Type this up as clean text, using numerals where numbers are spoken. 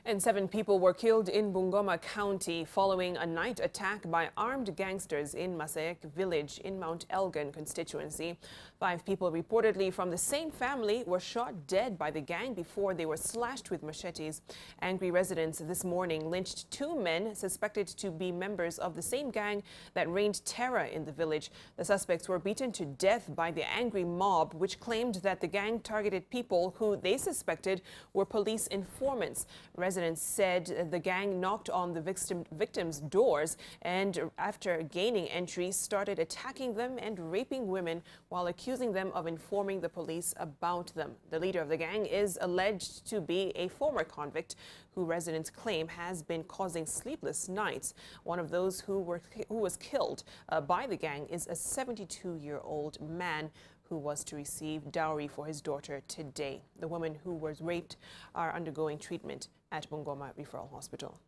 And 7 people were killed in Bungoma County following a night attack by armed gangsters in Masaek village in Mount Elgon Constituency. 5 people reportedly from the same family were shot dead by the gang before they were slashed with machetes. Angry residents this morning lynched 2 men suspected to be members of the same gang that reigned terror in the village. The suspects were beaten to death by the angry mob, which claimed that the gang targeted people who they suspected were police informants. Residents said the gang knocked on the victims' doors and, after gaining entry, started attacking them and raping women while accusing them of informing the police about them. The leader of the gang is alleged to be a former convict who residents claim has been causing sleepless nights. One of those who was killed by the gang is a 72-year-old man who was to receive dowry for his daughter today. The women who was raped are undergoing treatment at Bungoma Referral Hospital.